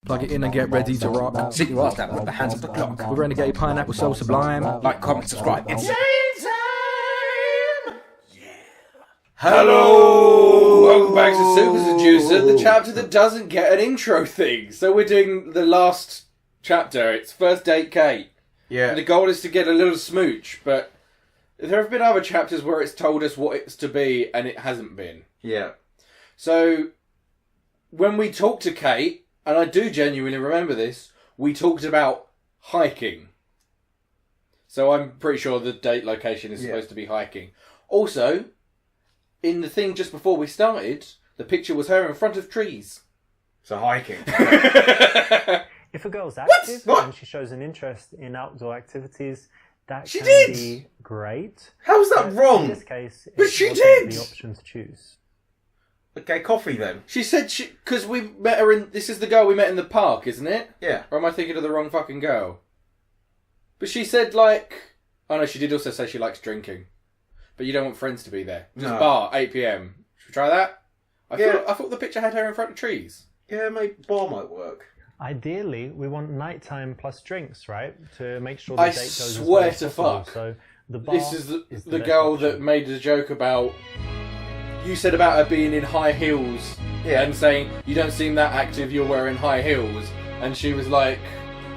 Plug it in and get ready to rock. Sit your ass down with the hands of the clock. With Renegade Pineapple so sublime. Like, comment, subscribe. It's time! Yeah. Hello! Welcome back to Super Seducer, the chapter that doesn't get an intro thing. So we're doing the last chapter. It's First Date Kate. Yeah. And the goal is to get a little smooch, but there have been other chapters where it's told us what it's to be and it hasn't been. Yeah. So when we talked to Kate, and I do genuinely remember this, we talked about hiking. So I'm pretty sure the date location is supposed to be hiking. Also, in the thing just before we started, the picture was her in front of trees. So hiking. If a girl's active and she shows an interest in outdoor activities, that She can did! be great. How's that In wrong? this case, But it she wasn't did! the option to choose. Okay, coffee then. She said because we met her in... This is the girl we met in the park, isn't it? Yeah. Or am I thinking of the wrong fucking girl? But she said, like... Oh no, she did also say she likes drinking. But you don't want friends to be there. Just No. bar, 8 PM. Should we try that? Yeah. I thought the picture had her in front of trees. Yeah, maybe bar might work. Ideally, we want nighttime plus drinks, right? To make sure I the date goes as swear well as to possible. fuck. So the bar This is the best girl option. that made the joke about... You said about her being in high heels and saying, you don't seem that active, you're wearing high heels. And she was like,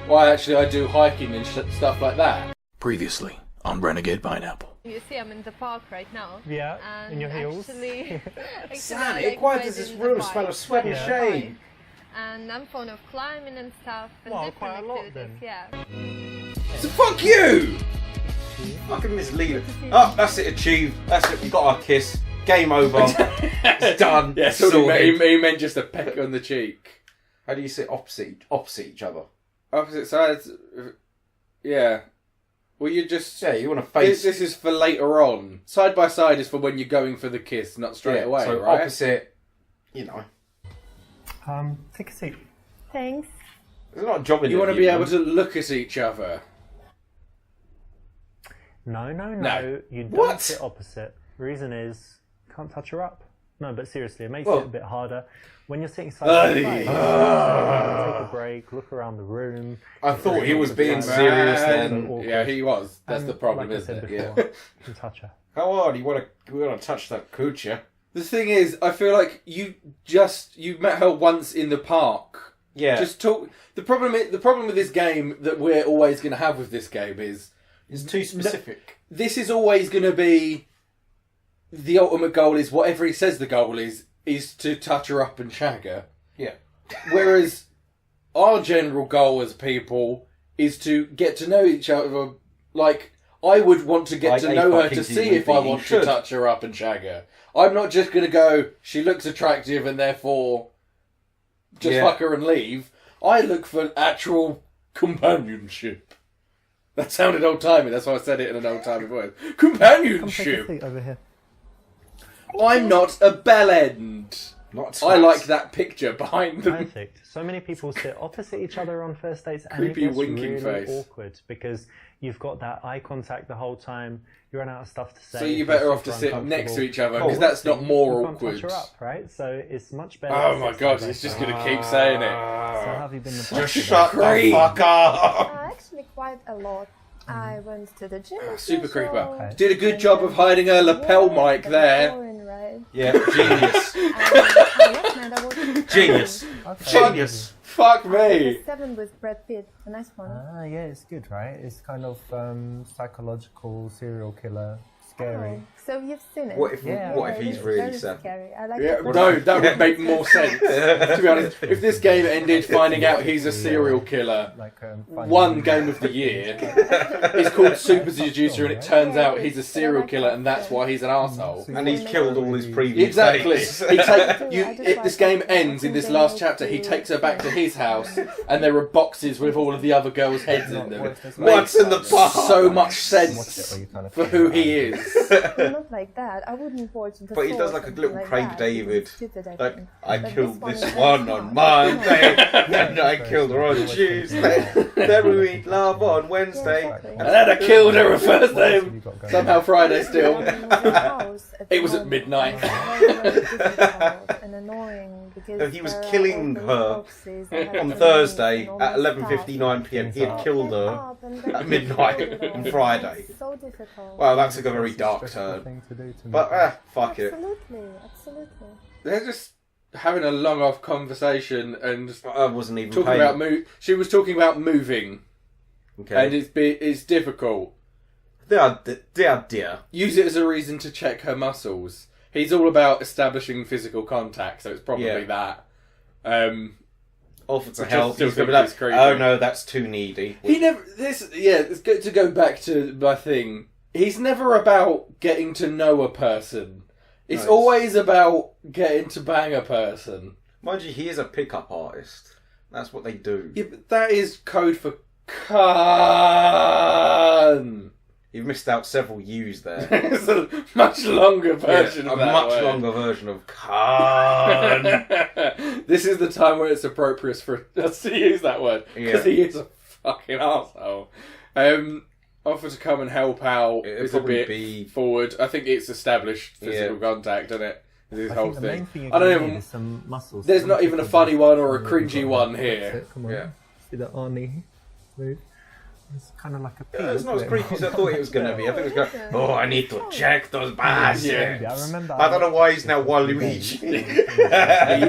well, actually, I do hiking and stuff like that. Previously on Renegade Pineapple. You see, I'm in the park right now. Yeah, And in your heels. Actually, Sally, why does this room smell of sweat and shame? And I'm fond of climbing and stuff and Well, different quite a lot, activities. then. Yeah. So fuck you! Fucking Miss Leela. Oh, that's it, achieved. That's it, we got our kiss. Game over. It's done. Yeah, so Sorted. he meant just a peck on the cheek. How do you say opposite each other? Opposite sides. Yeah. Well, you just... Yeah, you want to face... This is for later on. Side by side is for when you're going for the kiss, not straight away, so right? opposite, you know. Take a seat. Thanks. There's not a job in You it, want to be able to look at each other. No. No. You don't What? sit opposite. Reason is, can't touch her up. No, but seriously, it makes Well- it a bit harder. When you're sitting side by side, take a break, look around the room. I thought he was being Man. serious So then. awkward. Yeah, he was. That's And the problem, like I isn't said it? before, you can touch her. Come on, you want to touch that coochie? The thing is, I feel like you met her once in the park. Yeah. Just talk. The problem with this game that we're always going to have with this game is It's too specific. this is always going to be the ultimate goal is whatever he says the goal is to touch her up and shag her. Yeah. Whereas our general goal as people is to get to know each other. Like, I would want to get Like to a know her fucking to see human if I being want should. to touch her up and shag her. I'm not just going to go, she looks attractive and therefore just fuck her and leave. I look for actual companionship. That sounded old-timey, that's why I said it in an old-timey voice. Come take a Companionship! seat over here. I'm not a bellend. Not I like that picture behind them. Perfect. So many people sit opposite each other on first dates, and Creepy it gets winking really face. awkward because you've got that eye contact the whole time. You run out of stuff to say. So you're better off to sit next to each other, Oh, because that's not more you can't awkward. touch her up, right? So it's much better. Oh to my sit god, side by he's just side. going to keep saying it. So how have you been? The past Shut the fuck up! Actually, quite a lot. I went to the gym. Super creeper. Okay. Did a good job of hiding her lapel mic there. Right? Yeah, genius. Genius. Okay. Genius. Fuck me. 7 with Brad Pitt. A nice one. Yeah, it's good, right? It's kind of psychological serial killer, scary. So you've seen it. What if he's it's really very sad? scary. I like Yeah, it. no, that would make more sense. To be honest, if this game ended finding out he's a serial killer, Like one game of the year, it's called Super Seducer, and it turns out he's a serial killer, and that's why he's an arsehole. And he's killed all his previous Exactly. dates. This game ends in this last chapter. He takes her back to his house, and there are boxes with all of the other girls' heads in them. What's in the box? So much sense for who he is. Not like that. I wouldn't watch the But he does Source like a or little something Craig that. David. It's stupid, I Like, think. I But killed this this one one is on not. Monday, and I killed her on Tuesday, then we meet love on Wednesday. Yeah, exactly. And then I killed her on Thursday. Somehow Friday still. It It was at midnight. Very, very difficult and annoying because No, he was there are killing all those her boxes that have on names Thursday and all at that 11:59 p.m. He had killed her stuff. And then at you midnight build it on all. Friday. It's so difficult. Well, that's like a very dark turn. But fuck it. Absolutely. They're just having a long off conversation and I wasn't even talking paying. about She was talking about moving, and Okay. it's difficult. Dear. Use it as a reason to check her muscles. He's all about establishing physical contact, so it's probably Yeah. that. Offer to Which I help. still He's gonna be think like, is creepy. oh no, that's too needy. He never. It's good to go back to my thing. He's never about getting to know a person. It's Nice. always about getting to bang a person. Mind you, he is a pickup artist. That's what they do. Yeah, but that is code for cunt. You've missed out several U's there. It's a much longer version Yeah, of a that much word. longer version of cunt. This is the time where it's appropriate for us to use that word because Yeah. he is a fucking arsehole. Offer to come and help out It'd is a probably bit be- forward. I think it's established physical Yeah. contact, isn't it? This I whole think the main thing. thing I don't you're gonna even. need is some muscles. There's not even a funny one or a cringy one here. Come on. Yeah. See the Arnie move? It's kind of like a pig. Yeah, it's not as isn't creepy as I thought it was going to be. I think it was going, oh, I need to check those biceps. Yeah. I remember. I don't know why he's now Waluigi.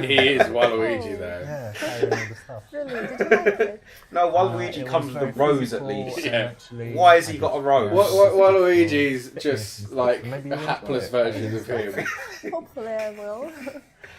He is Waluigi though. Yeah, carrying all the stuff. Really? Did you like it? No, It Waluigi was comes with a very rose at physical least. and Yeah. actually Why has he got a rose? Waluigi's just Maybe like you a enjoy hapless it. version of him. Hopefully I will.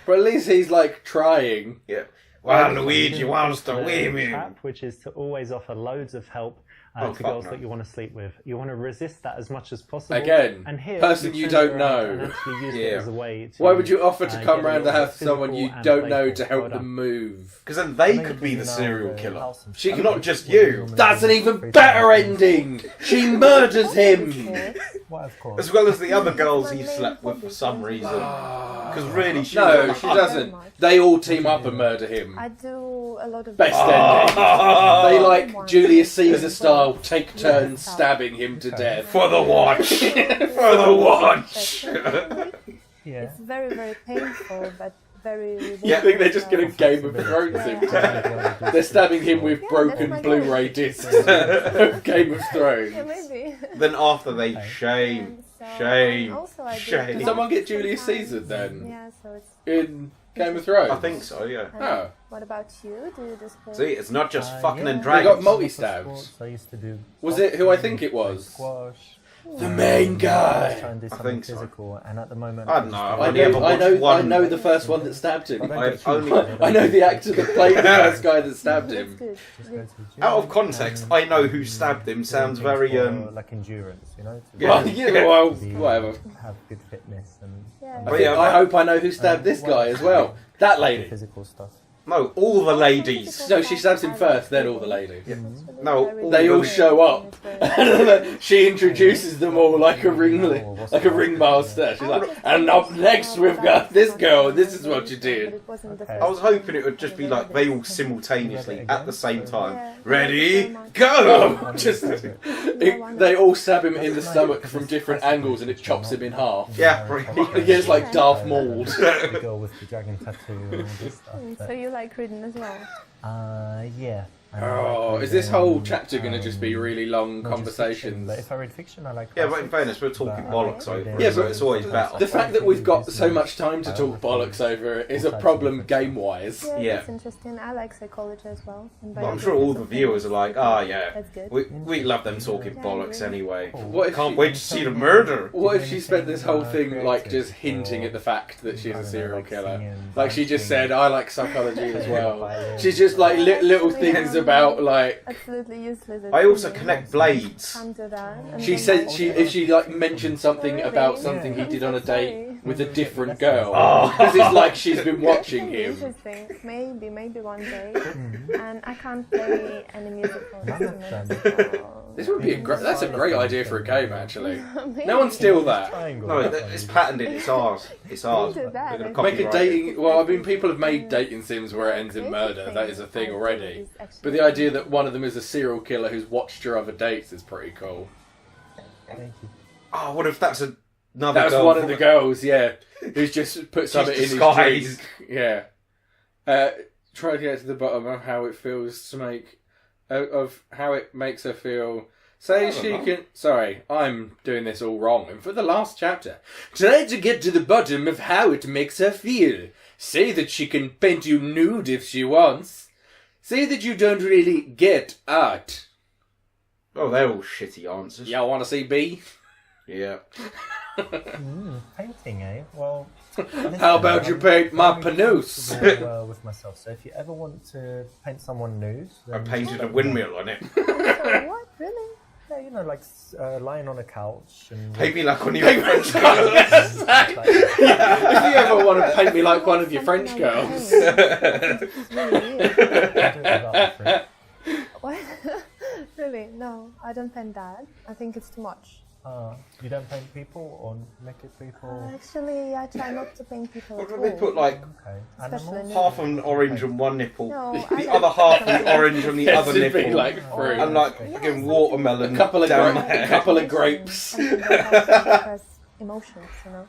But at least he's like trying. Yeah. Waluigi wants to The win me. trap, which is to always offer loads of help Oh, to fuck girls no. that you want to sleep with. You want to resist that as much as possible. Again, and here, person you turn it don't around know. and actually use it Yeah. as a way to, Why would you offer to come get a round the little house to someone you physical and don't know to playful. help Well them done. move? Because then they Maybe could be the now serial the killer. house and She stuff. Not just you. That's an even better ending! She murders him! Well, of course. As well as the other girls he slept with for some reason. Because really, she No, was she doesn't. They all team up and murder him. I do a lot of Best ending. They like Julius Caesar style take turns stabbing him to death. For the watch. For the watch. Yeah. It's very, very painful, but very rewarding. I think they're just as going well. to Game of Thrones him to death. They're stabbing him with broken that's my goal. Blu-ray discs of Game of Yeah, Thrones. maybe. Then after they shame. Shame. Also, I do Shame. Did someone get sometimes. Julius Caesar then? Yeah, so it's. In Game of Thrones? I think so, yeah. And Oh. What about you? Do you just play? See, it's not just fucking and yeah. They got dragons. multi-stabs. I used to do Was it who I think it was? squash. The main Try guy! and do something think so. physical, and at the moment, I don't know. I've I only ever know, watched one. I know the first one that stabbed him. I've only- I know the actor that played the first guy that stabbed That's him. good. just go to the gym Out of context, and I know who stabbed him. do Sounds things very for, like endurance, you know. To Yeah. Well, yeah, well, be- whatever. Have good fitness and Yeah. But yeah, I hope I know who stabbed this guy as well. That lady. physical stuff. No, all the ladies. No, she stabs him first, then all the ladies. No, They all the- show up. She introduces them all like a ringmaster. She's like, and up next we've got this girl. This is what you did. I was hoping it would just be like they all simultaneously at the same time. Ready? Go! Just They all stab him in the stomach from different angles, and it chops him in half. yeah, pretty He much. gets like Darth Mauled. The girl with the dragon tattoo and all this stuff. So you like reading as well? Yeah. I Oh, like is this reading, whole chapter going to just be really long not just fiction, conversations? but if I read fiction, I like. Yeah, but in classics, fairness, we're talking but I bollocks like over reading Yeah, it, so but it's always better. The fact that we've got so much time to talk bollocks over it is a problem game-wise. Yeah. That's interesting. I like psychology as well. And Well, I'm sure all the viewers are like, ah, yeah, That's good. we love them talking Yeah, bollocks really. anyway. What if Can't she- wait to see the murder. What if she spent this whole thing like just hinting at the fact that she's a serial killer? Like she just said, I like psychology as well. She's just like little things about like. Absolutely useless. I also connect blades. Can't do that. And She then, said like, if she like mentioned something Really? about something he did on a date Sorry. with a different girl, Oh. because it's like she's been watching Maybe him. interesting. Maybe one day. Mm-hmm. And I can't play any musical None of instruments. them. so- This would be that's a great idea for a game actually. Maybe. No one steal that. No, it's patented. It's ours. It's ours. do that. We're gonna Make a copyright it. dating. Well, I mean, people have made dating sims where it ends in murder. That is a thing already. But the idea that one of them is a serial killer who's watched your other dates is pretty cool. Thank you. Oh, what if that's another That was girl one of from the a- girls, yeah, who's just put something in his disguised. drink. Yeah. Try to get to the bottom of how it feels to make... of how it makes her feel... Say she can... Sorry, I'm doing this all wrong. And for the last chapter, try to get to the bottom of how it makes her feel. Say that she can paint you nude if she wants. Say that you don't really get art. Oh, they're all shitty answers. Y'all want to see B? Yeah. Painting, eh? Well, How about you paint my panous? With myself. So if you ever want to paint someone nude, I then painted a windmill on it. So what? Really? yeah, you know, like lying on a couch and Paint me like one of your French If girls. you ever want to paint me like one of your French girls. It's really weird. What? What? Really? No, I don't paint that. I think it's too much. You don't paint people or naked people? Actually, I try not to paint people What at do all. they put like Okay. Especially Animals? half an orange on one nipple, No, the I other like- half an orange on the Yes, other it'd be nipple, like fruit. and like fucking watermelon A couple of down gra- there. a couple of grapes. I think that helps me express emotions, you know.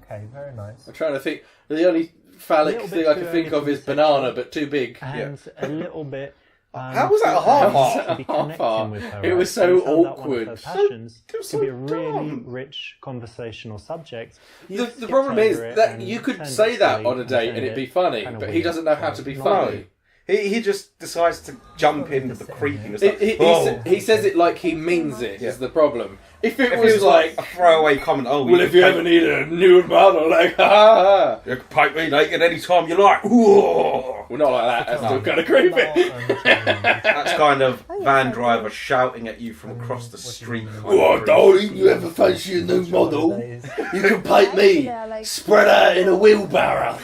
Okay, very nice. I'm trying to think. The only phallic Little thing bit I can too think early of to is be banana, sexual. but too big. And a little bit. How was that a half Half heart? Be half connecting heart. with her, It was right? so You found out one of her awkward. passions it was could be a so really dumb. rich conversational subject. The You skip problem is over it that and you could turned say it that silly on a date turned and it'd it be funny, kinda but he weird. doesn't know how to be No. funny. He just decides to jump into the creepiness. He, Like, he, he, oh. sa- he says it like he means it, Yeah. is the problem. If it If was it was like a throwaway comment, oh, well, if you ever need a nude model, like, ha ha ha. you can paint me naked anytime you like. Ooh. Well, not like that, that's still kind of creepy. That's kind of Oh, yeah, van I driver shouting at you from across the street. Oh, darling, you ever fancy a nude model? You can paint me, spread out in a wheelbarrow.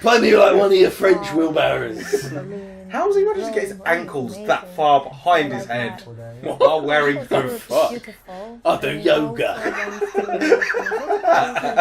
Paint me like one of your French wheelbarrows. How does he manage to get his ankles that far behind his head while wearing boots? fuck? Beautiful. I do yoga.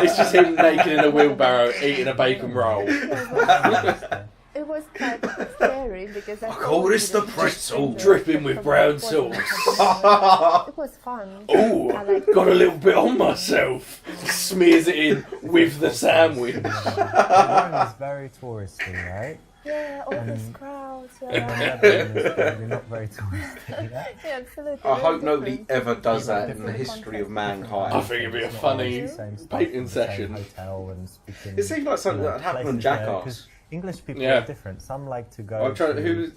It's just him naked in a wheelbarrow eating a bacon roll. It was quite scary because I call this the pretzel. Dripping with brown sauce. It was fun. Ooh, I like got a little bit on myself. Smears it in with the sandwich. Rome is very touristy, right? Yeah, all these crowds. And Yeah, Lebanon is probably not very touristy. Yeah? yeah, absolutely. I hope very nobody different. ever does that in the history of I mankind. think it'd be a It's not funny always the same stuff painting in the same session. hotel and speaking, It seems like something you know, that would happen on places where- Jackass. 'cause English people Yeah. are different. Some like to go. I'm trying. to, Who was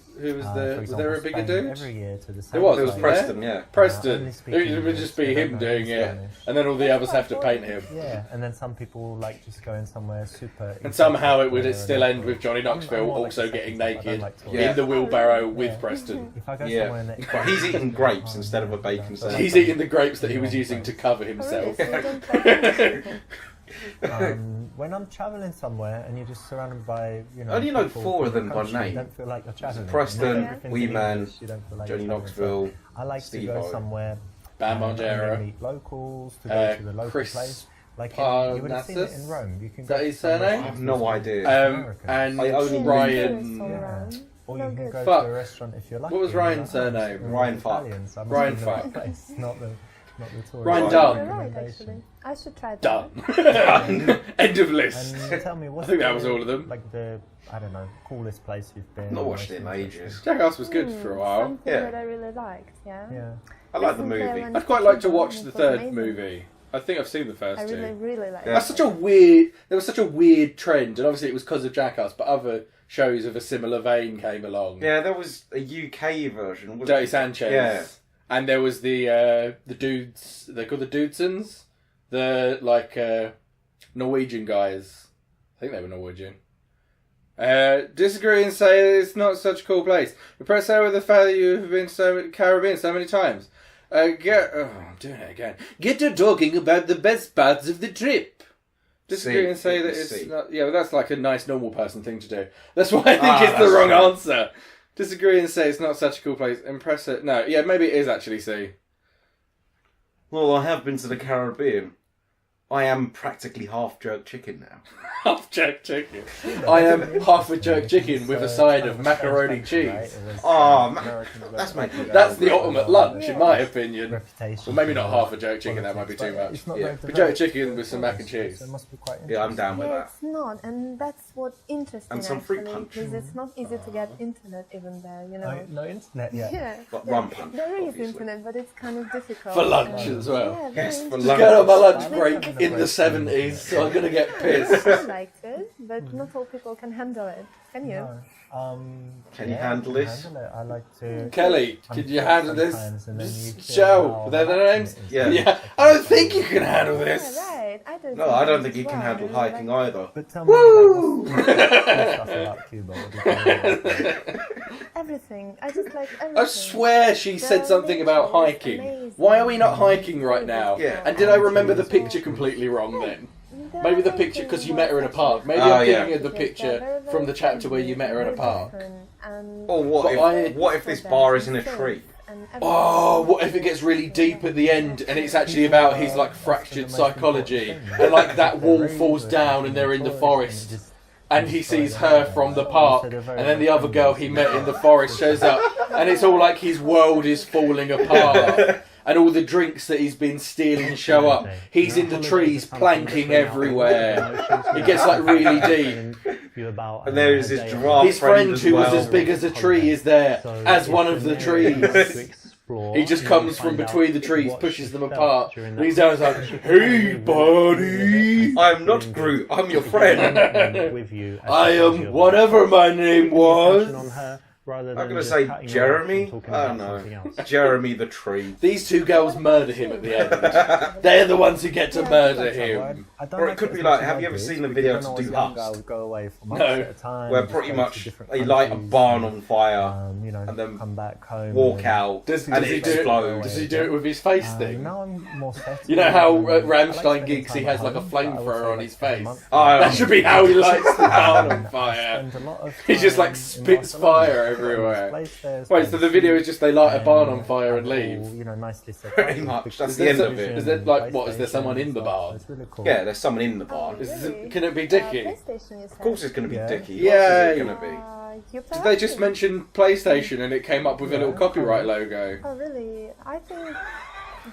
for there? Was there a example, bigger Spain dude? every year to the There same was. It was Wasn't Preston, yeah. Preston. only speak It would English, just be they him don't know doing it, Spanish. and then all the others have to paint him. Yeah, and then some people like just going somewhere super. And somehow it would exotic still where end they're with Johnny not- Knoxville I'm more like also the getting second stuff. I don't naked like to- Yeah. in the wheelbarrow Yeah. with Preston. If I go Yeah. somewhere next, But he's eating grapes instead of a bacon sandwich. He's eating the grapes that he was using to cover Oh, really? himself. So you don't like when I'm traveling somewhere and you're just surrounded by, you know, How do you know people four of from them the by country, name? You don't feel like you're traveling. Preston, Everything's Wee in Man, English, you don't feel like Johnny you're traveling. Knoxville, So I like Steve to go Harvey. somewhere. Bam and Margera. then meet locals, to go to the local Chris place. Like you would have seen it in Parnassus? Rome. You can Is go that to his somewhere surname? I have no idea. And I only Ryan. Yeah. Or you can go Fuck. to a restaurant if you're lucky. What was and you're Ryan's like, surname? it's Ryan Fuck. Italian, so I must Ryan be in the right Fuck. place, not the tourist. Ryan Right. Dunn. You're right, recommendation. actually. I should try that. Done. End of list. And tell me, what's I think that the, was all of them. Like the, I don't know, coolest place you've been. I've not or watched most it in interesting? ages. Jackass was good for a while. Something Yeah. that I really liked, yeah. Yeah. I like the Recently I movie. went I'd quite like to Cuba, watch it the was third amazing. movie. I think I've seen the first I really, two. really liked Yeah. That's such a weird. There was such a weird trend, and obviously it was because of Jackass, but other shows of a similar vein came along. Yeah, there was a UK version. Wasn't Dirty there? Sanchez. Yeah. And there was the dudes. They're called the Dudesons. The Norwegian guys. I think they were Norwegian. Disagree and say it's not such a cool place. Impressed out with the fact that you've been to Caribbean so many times. I'm doing it again. Get to talking about the best parts of the trip. Disagree C. and say that It's it's C. not. Yeah, well, that's like a nice normal person thing to do. That's why I think Ah, it's the that's wrong right. answer. Disagree and say it's not such a cool place. Impressive. No, yeah, maybe it is actually C. Well, I have been to the Caribbean. I am practically half jerk chicken now. Half jerk chicken. I am half a jerk chicken with a side of macaroni cheese. Oh, that's making me That's the ultimate lunch, in my opinion. Reputation. Well, maybe not half a jerk chicken, that might be too much. It's not Yeah. very But jerk developed, chicken with some mac and so cheese. it must be quite Yeah, I'm down with Yeah, that. it's not, and that's what interesting And some fruit actually, punch. because it's not easy to get internet even there, you know. No internet yet. Yeah, But there- rum punch, there is obviously. internet, but it's kind of difficult. For lunch and- as well. Yeah, Yes, very for Just lunch. going on my lunch break in the 70s, so I'm going to get pissed. I liked it, but not all people can handle it. Can you? No. Can you yeah, handle I can this? handle it. I like to. Kelly, can you handle this? Sometimes, and then you feel Joe, how are they their names? relaxing it is. Yeah. I don't think you can handle this. Yeah, right. No, I don't think you can handle hiking either. But tell me about stuff about Cuba. What did you like? Everything. I just like everything. I swear she said something about hiking. Why are we not hiking right now? Yeah. And did I remember the picture completely wrong then? Maybe the picture, because you met her in a park. Maybe Oh, I'm yeah. thinking of the picture from the chapter where you met her in a park. Or what if this bar is in a tree? Oh, what if it gets really deep at the end and it's actually about his like fractured psychology and like that wall falls down and they're in the forest and he sees her from the park and then the other girl he met in the forest shows up and it's all like his world is falling apart and all the drinks that he's been stealing show up. He's in the trees planking everywhere. It gets like really deep. And there is his giraffe His friend as who was well. as big as a tree is there as one of the trees. He just comes from between the trees, pushes them apart, and he's down like, "Hey, buddy! I'm not Groot, I'm your friend." I am whatever my name was." I'm going to say Jeremy. I don't know. Jeremy the tree. These two girls murder him at the end. They're the ones who get to murder him. Or it could be like, have you ever seen the video to Do Hust? No. Where pretty much they light a barn on fire and then come back home. walk out Does and he it do it? explodes. Does he do it with his face thing? Now I'm more settled. You know how I like Rammstein spending gigs, he time has at like a home, but I would flamethrower say, on like, his spend a face. month- That should be how he lights the barn on fire. spend a lot of He just like time in spits Barcelona. fire everywhere. Place there, Wait, so the video is just they light a barn on fire and all, leave? You know, nicely set Pretty up. much, that's Is the there end some- of it. is there, like, what, is there someone in the barn? It's really cool. Yeah, there's someone in the barn. Can it be Dicky? PlayStation, you said. Of course it's going to be Yeah. Dickie. Yeah. What else is it going to be? You play Did they just hockey? mention PlayStation and it came up with a little copyright logo? Oh, really? I think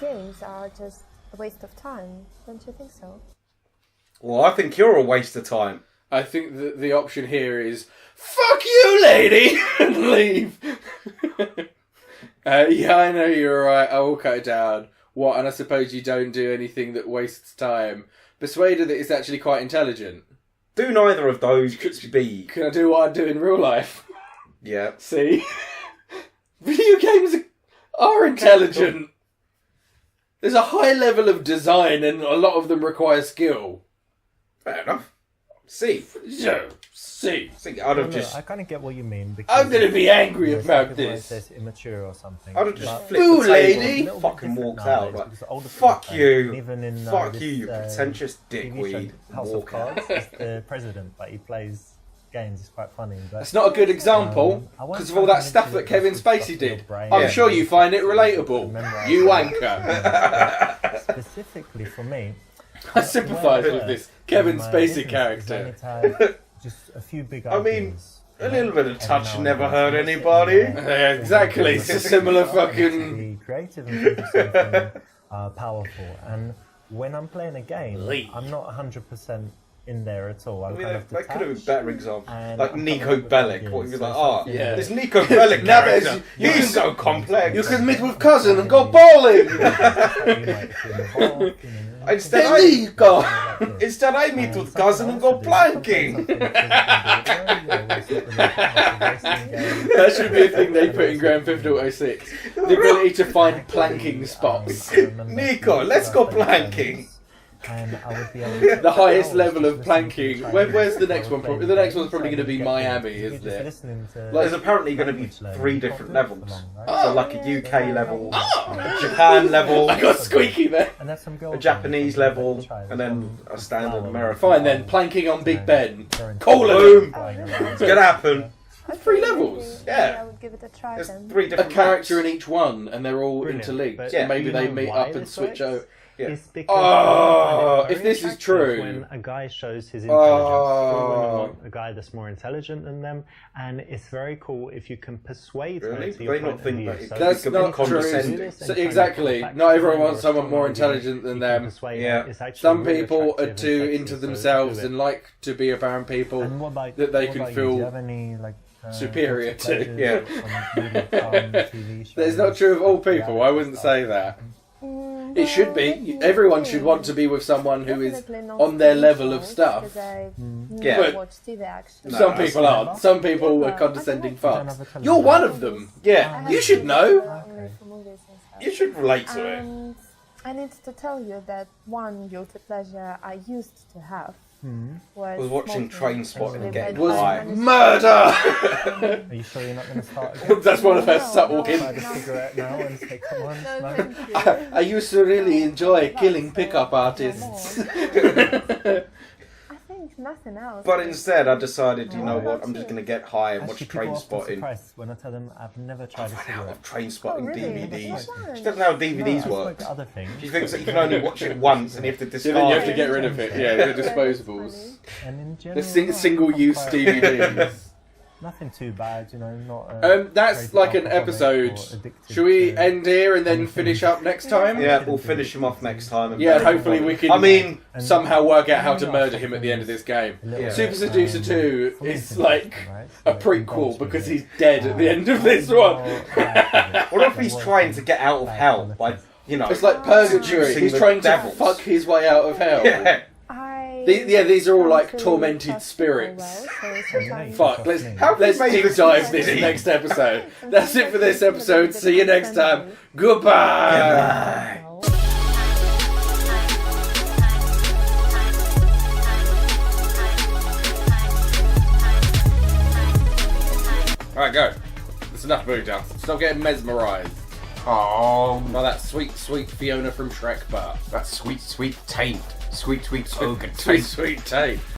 games are just a waste of time. Don't you think so? Well, I think you're a waste of time. I think that the option here is "fuck you, lady" and leave. Yeah, I know you're right. I will cut it down. What? And I suppose you don't do anything that wastes time. Persuade her that it's actually quite intelligent. Do neither of those be? Can I do what I do in real life? Yeah. See, video games are intelligent. There's a high level of design, and a lot of them require skill. Fair enough. See. So, see, See, I'd have No, just... I kind of get what you mean. I'm going to be angry Because about some people this. say it's immature or something. I'd have just but flipped Ooh, the table lady. and fucking walked nowadays, out. Like, because older fuck people you. don't. Even in, Fuck this, you, you pretentious TV show, dickweed. House of Walk out. Cards, is the president, but he plays games. It's quite funny. But It's not a good example I won't because of try all to that stuff manipulate that Kevin this stuff Spacey in your did. brain. I'm Yeah. sure you find it relatable. Memorize You it. wanker. Specifically for me, I sympathise where I with work this Kevin in my Spacey business is I character. need to have just a few big I mean, ideas, a you little know, bit of every touch now and never then. hurt So anybody. Yeah, exactly. It's a similar fucking. be creative and think of something powerful. And when I'm playing a game, Leave. I'm not 100% in there at all. I'm I mean, kind of that could have been a detached. better example. And Like I'm Nico coming up with Bellic. ideas. What he was So like, oh, something Yeah. this Nico Bellic Now character, there's- you he's can- so complex. You can meet with cousin and go bowling. You might feel involved, you know. Instead, There you go. Instead, I meet with cousin and go planking. That should be a thing they put in Grand Theft Auto 6. The ability to find planking spots. Nico, let's go planking. And I would be able to The highest level of planking. Where's the next one? The next one's probably going to be Miami, isn't it? There's apparently going to be 3 different levels. So like a UK level, a Japan level, I got squeaky there. a Japanese level, and then a standard American. Fine then, planking on Big Ben. Boom! It's gonna happen. 3 levels. Yeah. I would give it a try There's then. 3 A different character maps. in each one, and they're all Brilliant. interlinked. But So maybe you they know meet why up and this switch works? over. Yeah. It's because if this is true. when a guy shows his intelligence, all women want a guy that's more intelligent than them, and it's very cool if you can persuade her Really? to your They not point of think view. that it So could That's be not true. condescending. So, exactly. Not everyone wants someone more intelligent than them. Yeah. Some people are too into themselves and like to be around people And what about, that they what can about you? Do you feel have any, like, superior guilty to. pleasures Yeah. on movie, TV shows, That's not true of all people. I wouldn't say that. It should be. Everyone should want to be with someone who is on their level of stuff. Yeah. But Watch TV actually. some people aren't. Some people are condescending fucks. You're one of them. Yeah. You should know. Only for movies and stuff. You should relate to it. And I need to tell you that one guilty pleasure I used to have was watching smoking Trainspotting with again. my Was friends. murder. Are you sure you're not going to start again? That's one of her No, subtle no, hints. Try the cigarette now and say, come on, No, smoke. thank you. I used to really enjoy killing pickup artists. I think nothing else. But instead, I decided, you know what? I'm just going to get high and watch Actually, people are often Trainspotting. surprised when I tell them I've never tried a Out cigarette. of Trainspotting Oh, really? DVDs. That's not She doesn't know how DVDs No, I work. spoke to other things. She thinks that you can only watch it once and you have to Yeah, discard then you have to it. get rid of it. Yeah, they're disposables. And in The general, single-use quite- DVDs. Nothing too bad, you know, not... That's crazy like an alcoholic episode. or addicted Should we to end here and then anything. finish up next time? Yeah, we'll finish him off next time. And Yeah, hopefully we can I mean, somehow work out how to murder him at the end of this game. a little Yeah. bit, Super Seducer 2 for me is to like do, right? a So prequel indulge with because it. he's dead at the end of this one. what if he's trying to get out of hell by, you know? It's like purgatory. Seducing He's the trying to devils. fuck his way out of hell. Yeah. These are all like don't tormented trust people spirits. well, so sometimes- Fuck, let's How let's made deep this dive this easy? next episode. That's it for this episode. See you next time. Goodbye. Alright, go. That's enough movie dance. Stop getting mesmerised Oh, by that sweet, sweet Fiona from Shrek bar. that sweet, sweet taint. Sweet, sweet ogre Sweet, taint. sweet tape.